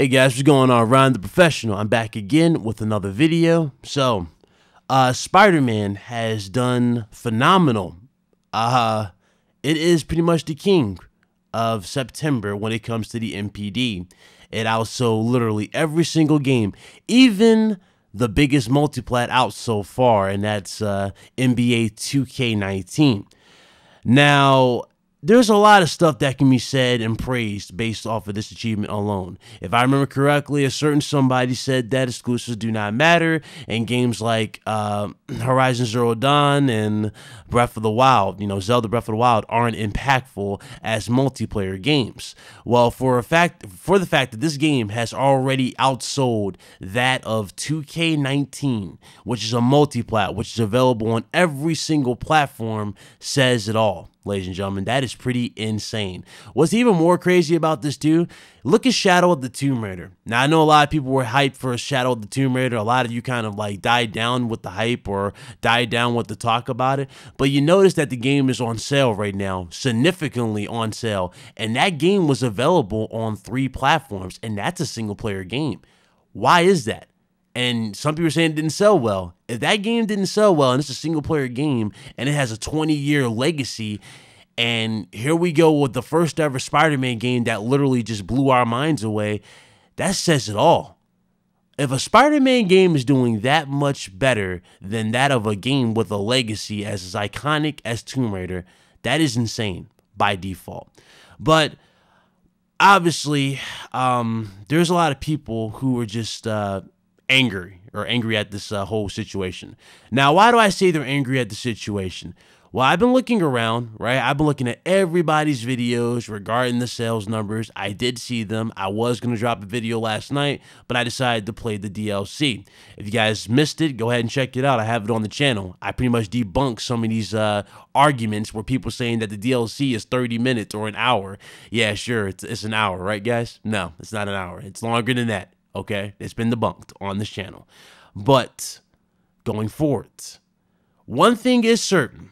Hey guys, what's going on? Ryan the Professional. I'm back again with another video. So, Spider-Man has done phenomenal. It is pretty much the king of September when it comes to the NPD. It outsold literally every single game, even the biggest multiplat out so far, and that's NBA 2K19. Now, there's a lot of stuff that can be said and praised based off of this achievement alone. If I remember correctly, a certain somebody said that exclusives do not matter, and games like Horizon Zero Dawn and Breath of the Wild, Zelda Breath of the Wild, aren't impactful as multiplayer games. Well, for the fact that this game has already outsold that of 2K19, which is a multiplat, which is available on every single platform, says it all. Ladies and gentlemen, that is pretty insane. What's even more crazy about this, too, look at Shadow of the Tomb Raider. Now, I know a lot of people were hyped for Shadow of the Tomb Raider. A lot of you kind of like died down with the hype or died down with the talk about it. But you notice that the game is on sale right now, significantly on sale. And that game was available on 3 platforms, and that's a single-player game. Why is that? And some people are saying it didn't sell well. If that game didn't sell well and it's a single-player game and it has a 20-year legacy, and here we go with the first ever Spider-Man game that literally just blew our minds away, that says it all. If a Spider-Man game is doing that much better than that of a game with a legacy as iconic as Tomb Raider, that is insane by default. But obviously, there's a lot of people who are just angry at this whole situation. Now, why do I say they're angry at the situation? Well, I've been looking around, right? I've been looking at everybody's videos regarding the sales numbers. I did see them. I was going to drop a video last night, but I decided to play the DLC. If you guys missed it, go ahead and check it out. I have it on the channel. I pretty much debunk some of these arguments where people saying that the DLC is 30 minutes or an hour. Yeah, sure, it's an hour, right, guys? No, it's not an hour. It's longer than that. Okay, it's been debunked on this channel. But going forward, one thing is certain.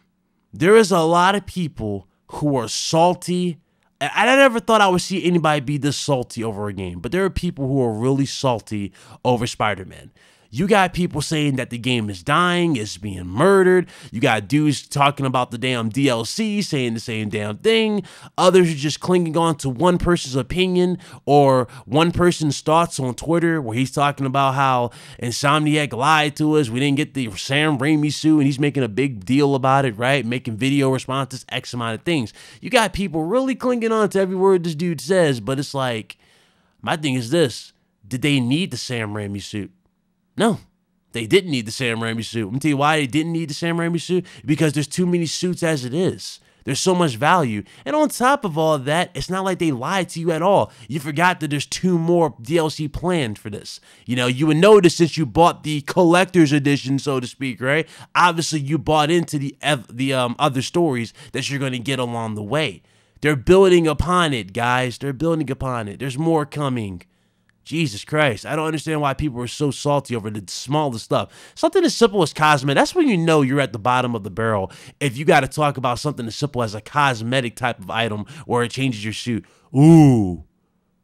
There is a lot of people who are salty. I never thought I would see anybody be this salty over a game, but there are people who are really salty over Spider-Man. You got people saying that the game is dying, it's being murdered. You got dudes talking about the damn DLC, saying the same damn thing. Others are just clinging on to one person's opinion or one person's thoughts on Twitter, where he's talking about how Insomniac lied to us. We didn't get the Sam Raimi suit, and he's making a big deal about it, right? Making video responses, X amount of things. You got people really clinging on to every word this dude says, but it's like, my thing is this. Did they need the Sam Raimi suit? No, they didn't need the Sam Raimi suit. I'm going to tell you why they didn't need the Sam Raimi suit. Because there's too many suits as it is. There's so much value. And on top of all of that, it's not like they lied to you at all. You forgot that there's 2 more DLC planned for this. You would notice since you bought the collector's edition, so to speak, right? Obviously, you bought into the other stories that you're going to get along the way. They're building upon it, guys. They're building upon it. There's more coming. Jesus Christ, I don't understand why people are so salty over the smallest stuff. Something as simple as cosmetic, that's when you know you're at the bottom of the barrel. If you got to talk about something as simple as a cosmetic type of item where it changes your suit. Ooh,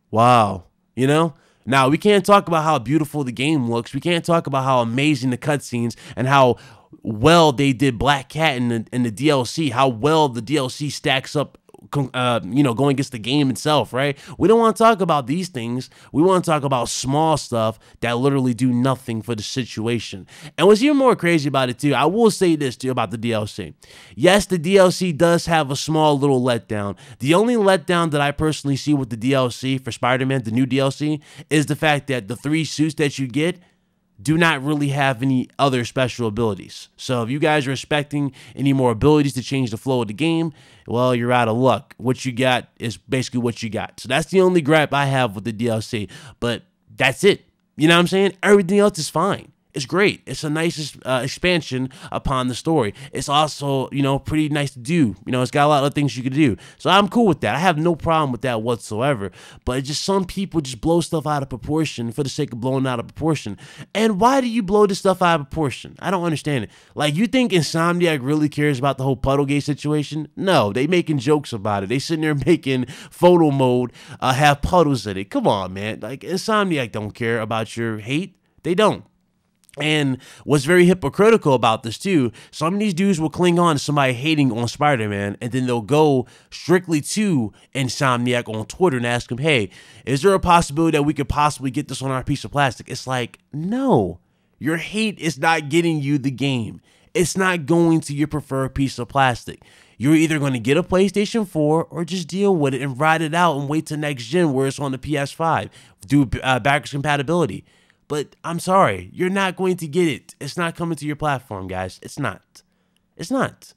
wow, Now, we can't talk about how beautiful the game looks. We can't talk about how amazing the cutscenes and how well they did Black Cat in the DLC, how well the DLC stacks up, going against the game itself, right? We don't want to talk about these things. We want to talk about small stuff that literally do nothing for the situation. And what's even more crazy about it, too, I will say this, too, about the DLC. Yes, the DLC does have a small little letdown. The only letdown that I personally see with the DLC for Spider-Man, the new DLC, is the fact that the 3 suits that you get do not really have any other special abilities. So if you guys are expecting any more abilities to change the flow of the game, well, you're out of luck. What you got is basically what you got. So that's the only gripe I have with the DLC. But that's it. You know what I'm saying? Everything else is fine. It's great. It's a nice expansion upon the story. It's also, you know, pretty nice to do. You know, it's got a lot of things you could do. So I'm cool with that. I have no problem with that whatsoever. But it's just some people just blow stuff out of proportion for the sake of blowing out of proportion. And why do you blow this stuff out of proportion? I don't understand it. Like, you think Insomniac really cares about the whole Puddlegate situation? No, they making jokes about it. They sitting there making photo mode have puddles in it. Come on, man. Like, Insomniac don't care about your hate. They don't. And what's very hypocritical about this too, some of these dudes will cling on to somebody hating on Spider-Man, and then they'll go strictly to Insomniac on Twitter and ask him, hey, is there a possibility that we could possibly get this on our piece of plastic? It's like, no, your hate is not getting you the game. It's not going to your preferred piece of plastic. You're either going to get a PlayStation 4 or just deal with it and ride it out and wait till next gen where it's on the PS5. Do backwards compatibility. But I'm sorry, you're not going to get it. It's not coming to your platform, guys. It's not. It's not.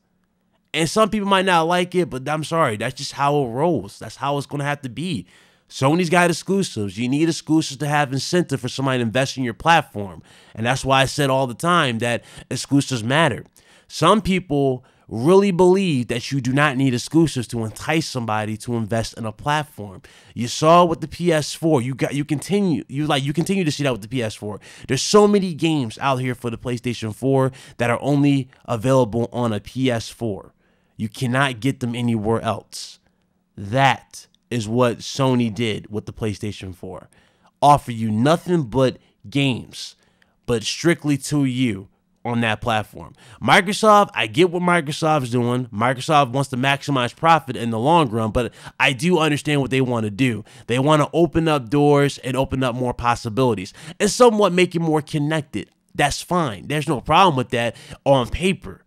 And some people might not like it, but I'm sorry. That's just how it rolls. That's how it's going to have to be. Sony's got exclusives. You need exclusives to have incentive for somebody to invest in your platform. And that's why I said all the time that exclusives matter. Some people really believe that you do not need exclusives to entice somebody to invest in a platform. You saw with the PS4, you continue to see that with the PS4. There's so many games out here for the PlayStation 4 that are only available on a PS4. You cannot get them anywhere else. That is what Sony did with the PlayStation 4. Offer you nothing but games, but strictly to you on that platform. Microsoft, I get what Microsoft's doing. Microsoft wants to maximize profit in the long run, but I do understand what they want to do. They want to open up doors and open up more possibilities and somewhat make it more connected. That's fine. There's no problem with that on paper,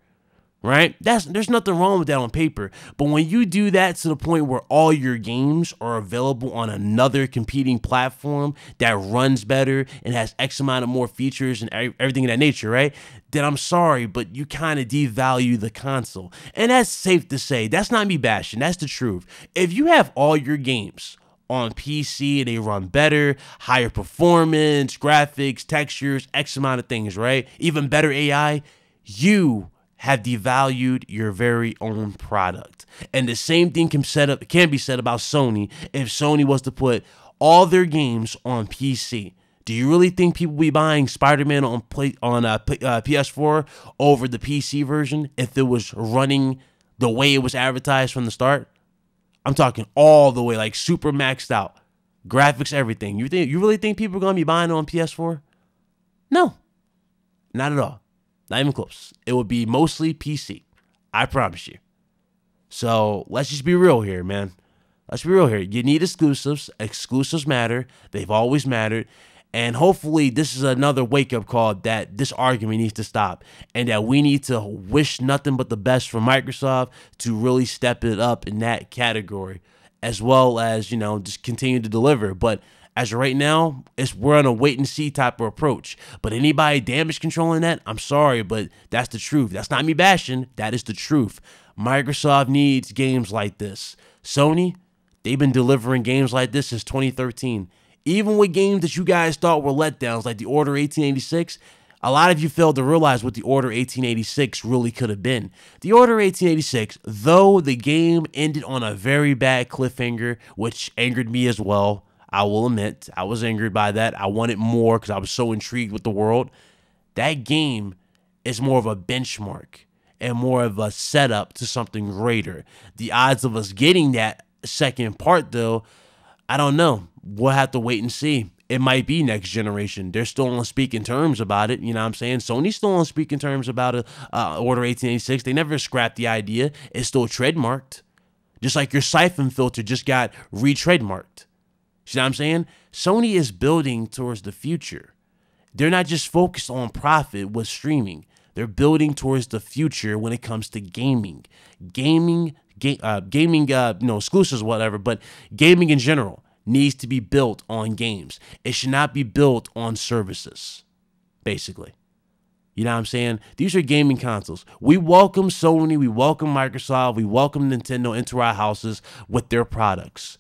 right? There's nothing wrong with that on paper. But when you do that to the point where all your games are available on another competing platform that runs better and has X amount of more features and everything of that nature, right? Then I'm sorry, but you kind of devalue the console. And that's safe to say. That's not me bashing. That's the truth. If you have all your games on PC and they run better, higher performance, graphics, textures, X amount of things, right? Even better AI, you have devalued your very own product. And the same thing can be said about Sony if Sony was to put all their games on PC. Do you really think people will be buying Spider-Man on PS4 over the PC version if it was running the way it was advertised from the start? I'm talking all the way, like super maxed out. Graphics, everything. You really think people are going to be buying it on PS4? No. Not at all. Not even close. It would be mostly PC. I promise you. So let's just be real here, man. Let's be real here. You need exclusives. Exclusives matter. They've always mattered. And hopefully this is another wake-up call that this argument needs to stop and that we need to wish nothing but the best for Microsoft to really step it up in that category, as well as, you know, just continue to deliver. But as of right now, we're on a wait-and-see type of approach. But anybody damage controlling that, I'm sorry, but that's the truth. That's not me bashing. That is the truth. Microsoft needs games like this. Sony, they've been delivering games like this since 2013. Even with games that you guys thought were letdowns, like the Order 1886, a lot of you failed to realize what the Order 1886 really could have been. The Order 1886, though the game ended on a very bad cliffhanger, which angered me as well, I will admit, I was angered by that. I wanted more because I was so intrigued with the world. That game is more of a benchmark and more of a setup to something greater. The odds of us getting that second part, though, I don't know. We'll have to wait and see. It might be next generation. They're still on speaking terms about it. You know what I'm saying? Sony's still on speaking terms about Order 1886. They never scrapped the idea. It's still trademarked. Just like your siphon filter just got re-trademarked. You know what I'm saying? Sony is building towards the future. They're not just focused on profit with streaming. They're building towards the future when it comes to gaming. Gaming, exclusives, whatever, but gaming in general needs to be built on games. It should not be built on services, basically. You know what I'm saying? These are gaming consoles. We welcome Sony, we welcome Microsoft, we welcome Nintendo into our houses with their products.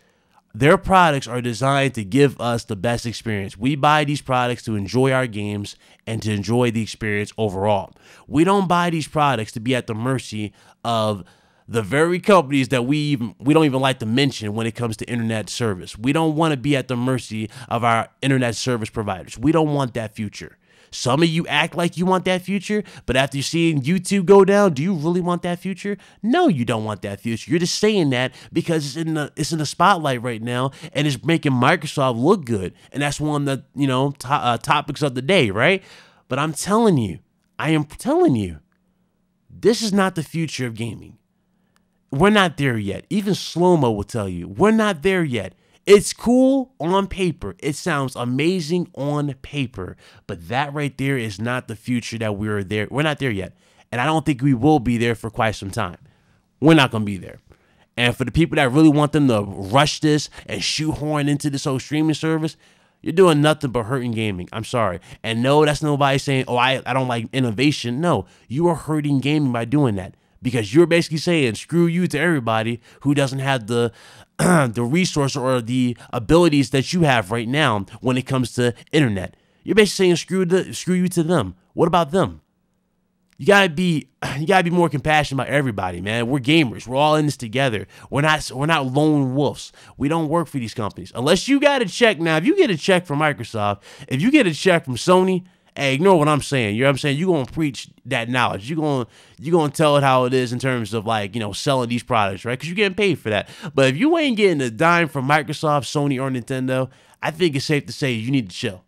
Their products are designed to give us the best experience. We buy these products to enjoy our games and to enjoy the experience overall. We don't buy these products to be at the mercy of the very companies that we don't even like to mention when it comes to internet service. We don't want to be at the mercy of our internet service providers. We don't want that future. Some of you act like you want that future, but after seeing YouTube go down, do you really want that future? No, you don't want that future. You're just saying that because it's in the spotlight right now, and it's making Microsoft look good, and that's one of the topics of the day, right? But I am telling you, this is not the future of gaming. We're not there yet. Even Slow-Mo will tell you, we're not there yet. It's cool on paper. It sounds amazing on paper. But that right there is not the future that we're not there yet. And I don't think we will be there for quite some time. We're not going to be there. And for the people that really want them to rush this and shoehorn into this whole streaming service, you're doing nothing but hurting gaming. I'm sorry. And no, that's nobody saying, oh, I don't like innovation. No, you are hurting gaming by doing that. Because you're basically saying screw you to everybody who doesn't have the resource or the abilities that you have right now when it comes to internet. You're basically saying screw you to them. What about them? You gotta be more compassionate about everybody, man. We're gamers. We're all in this together. We're not lone wolves. We don't work for these companies. Unless you got a check now. If you get a check from Microsoft, if you get a check from Sony, hey, ignore what I'm saying. You know what I'm saying? You're going to preach that knowledge. You're going to tell it how it is in terms of selling these products, right? Because you're getting paid for that. But if you ain't getting a dime from Microsoft, Sony, or Nintendo, I think it's safe to say you need to chill.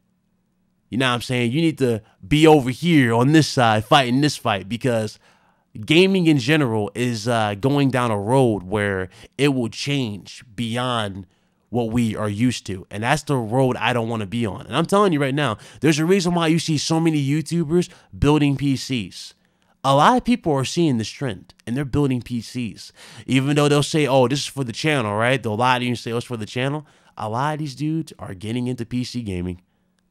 You know what I'm saying? You need to be over here on this side fighting this fight because gaming in general is going down a road where it will change beyond what we are used to. And that's the road I don't want to be on. And I'm telling you right now, there's a reason why you see so many YouTubers building PCs. A lot of people are seeing this trend and they're building PCs. Even though they'll say, oh, this is for the channel, right? They'll lie to you and say, oh, it's for the channel. A lot of these dudes are getting into PC gaming.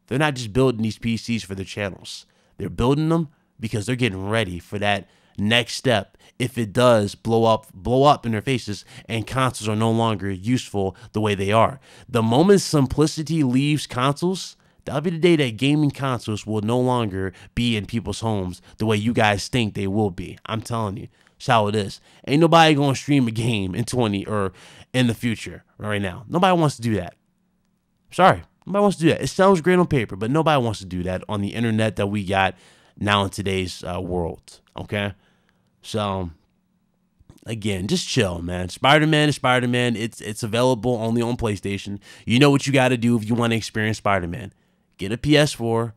They're not just building these PCs for their channels. They're building them because they're getting ready for that next step if it does blow up in their faces and consoles are no longer useful the way they are. The moment simplicity leaves consoles, that'll be the day that gaming consoles will no longer be in people's homes the way you guys think they will be. I'm telling you, that's how it is. Ain't nobody gonna stream a game in 20 or in the future right now. Nobody wants to do that. Sorry, nobody wants to do that. It sounds great on paper, but nobody wants to do that on the internet that we got now in today's world. Okay. So, again, just chill, man. Spider-Man is Spider-Man. It's available only on PlayStation. You know what you got to do if you want to experience Spider-Man. Get a PS4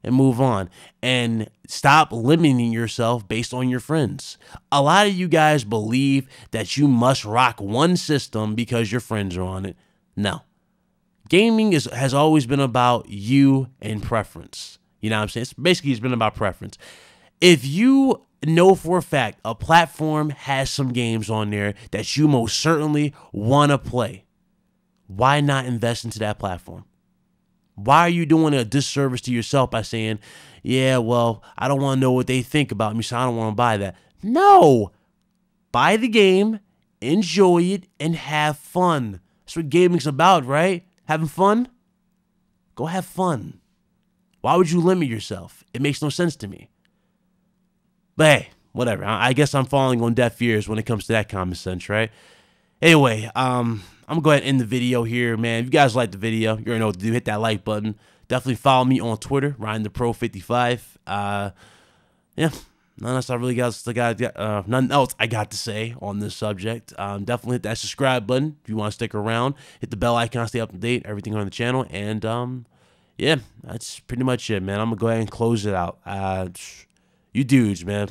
and move on. And stop limiting yourself based on your friends. A lot of you guys believe that you must rock one system because your friends are on it. No. Gaming has always been about you and preference. You know what I'm saying? It's been about preference. If you know for a fact a platform has some games on there that you most certainly want to play, why not invest into that platform? Why are you doing a disservice to yourself by saying, yeah, well, I don't want to know what they think about me, so I don't want to buy that? No. Buy the game, enjoy it, and have fun. That's what gaming's about, right? Having fun? Go have fun. Why would you limit yourself? It makes no sense to me. But hey, whatever. I guess I'm falling on deaf ears when it comes to that common sense, right? Anyway, I'm going to go ahead and end the video here, man. If you guys like the video, you already know what to do. Hit that like button. Definitely follow me on Twitter, RyanThePro55. Yeah, nothing else I got to say on this subject. Definitely hit that subscribe button if you want to stick around. Hit the bell icon, stay up to date, everything on the channel. And yeah, that's pretty much it, man. I'm going to go ahead and close it out. You dudes, man,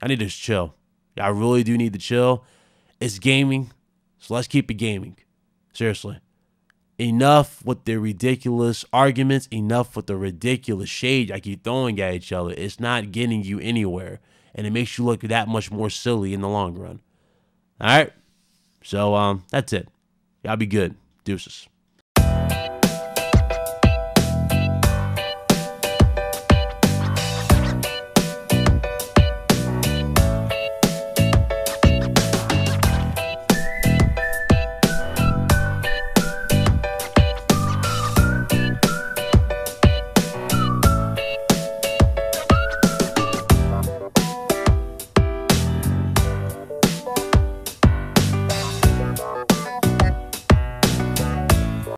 I need to just chill. I really do need to chill. It's gaming, so let's keep it gaming. Seriously. Enough with the ridiculous arguments. Enough with the ridiculous shade I keep throwing at each other. It's not getting you anywhere, and it makes you look that much more silly in the long run. All right? So, that's it. Y'all be good. Deuces.